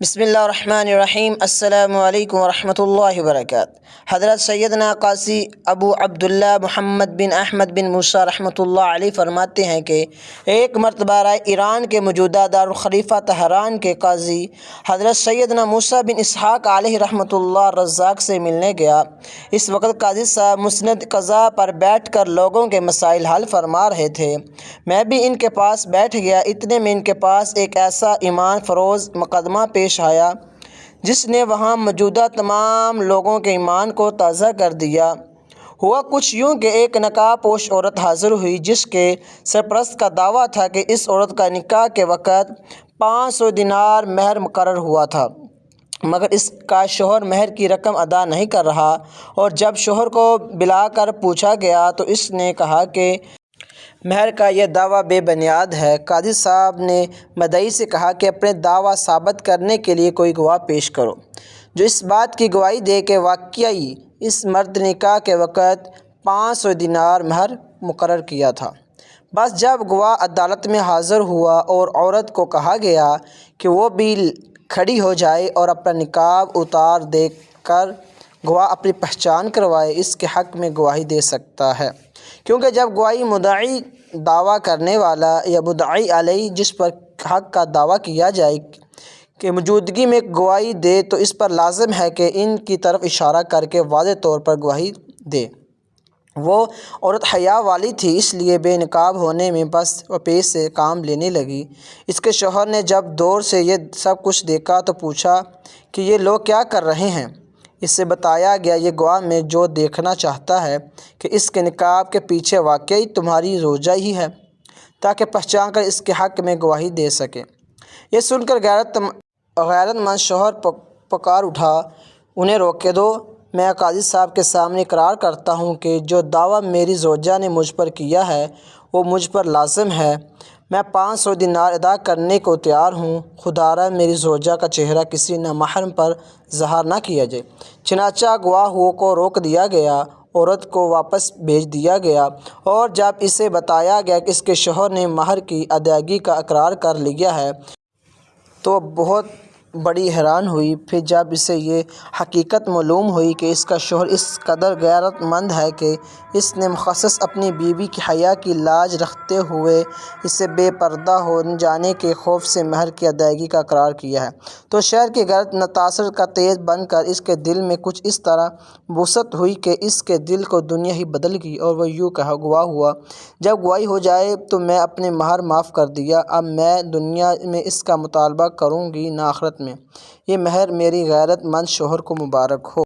بسم اللہ الرحمن الرحیم۔ السلام علیکم ورحمۃ اللہ وبرکاتہ۔ حضرت سیدنا قاضی ابو عبداللہ محمد بن احمد بن موسیٰ رحمۃ اللہ علیہ فرماتے ہیں کہ ایک مرتبہ ایران کے موجودہ دارالخلیفہ طہران کے قاضی حضرت سیدنا موسیٰ بن اسحاق علیہ رحمۃ اللہ رزاق سے ملنے گیا۔ اس وقت قاضی صاحب مسند قضا پر بیٹھ کر لوگوں کے مسائل حل فرما رہے تھے۔ میں بھی ان کے پاس بیٹھ گیا۔ اتنے میں ان کے پاس ایک ایسا ایمان فروز مقدمہ پیش آیا جس نے وہاں موجودہ تمام لوگوں کے ایمان کو تازہ کر دیا۔ ہوا کچھ یوں کہ ایک نقاب پوش عورت حاضر ہوئی جس کے سرپرست کا دعویٰ تھا کہ اس عورت کا نکاح کے وقت 500 دینار مہر مقرر ہوا تھا، مگر اس کا شوہر مہر کی رقم ادا نہیں کر رہا، اور جب شوہر کو بلا کر پوچھا گیا تو اس نے کہا کہ مہر کا یہ دعویٰ بے بنیاد ہے۔ قاضی صاحب نے مدعی سے کہا کہ اپنے دعویٰ ثابت کرنے کے لیے کوئی گواہ پیش کرو جو اس بات کی گواہی دے کہ واقعی اس مرد نے نکاح کے وقت 500 دینار مہر مقرر کیا تھا۔ بس جب گواہ عدالت میں حاضر ہوا اور عورت کو کہا گیا کہ وہ بھی کھڑی ہو جائے اور اپنا نقاب اتار دے کر گواہ اپنی پہچان کروائے، اس کے حق میں گواہی دے سکتا ہے، کیونکہ جب گواہی مدعی دعویٰ کرنے والا یا مدعی علیہ جس پر حق کا دعویٰ کیا جائے کہ موجودگی میں گواہی دے تو اس پر لازم ہے کہ ان کی طرف اشارہ کر کے واضح طور پر گواہی دے۔ وہ عورت حیا والی تھی، اس لیے بے نقاب ہونے میں بس و پیش سے کام لینے لگی۔ اس کے شوہر نے جب دور سے یہ سب کچھ دیکھا تو پوچھا کہ یہ لوگ کیا کر رہے ہیں؟ اس سے بتایا گیا یہ گواہ میں جو دیکھنا چاہتا ہے کہ اس کے نقاب کے پیچھے واقعی تمہاری زوجہ ہی ہے، تاکہ پہچان کر اس کے حق میں گواہی دے سکے۔ یہ سن کر غیرت مند شوہر پکار اٹھا، انہیں روکے دو، میں قاضی صاحب کے سامنے اقرار کرتا ہوں کہ جو دعویٰ میری زوجہ نے مجھ پر کیا ہے وہ مجھ پر لازم ہے۔ میں 500 دینار ادا کرنے کو تیار ہوں، خدا را میری زوجہ کا چہرہ کسی نامحرم پر ظاہر نہ کیا جائے۔ چنانچہ گواہوں کو روک دیا گیا، عورت کو واپس بھیج دیا گیا، اور جب اسے بتایا گیا کہ اس کے شوہر نے مہر کی ادائیگی کا اقرار کر لیا ہے تو بہت بڑی حیران ہوئی۔ پھر جب اسے یہ حقیقت معلوم ہوئی کہ اس کا شوہر اس قدر غیرت مند ہے کہ اس نے مخصوص اپنی بیوی کی حیا کی لاج رکھتے ہوئے اسے بے پردہ ہو جانے کے خوف سے مہر کی ادائیگی کا اقرار کیا ہے، تو شہر کی غیرت نتاثر کا تیز بن کر اس کے دل میں کچھ اس طرح بوست ہوئی کہ اس کے دل کو دنیا ہی بدل گئی، اور وہ یوں گواہ ہوا، جب گواہی ہو جائے تو میں اپنے مہر معاف کر دیا، اب میں دنیا میں اس کا مطالبہ کروں گی نہ آخرت میں۔ یہ مہر میری غیرت مند شوہر کو مبارک ہو۔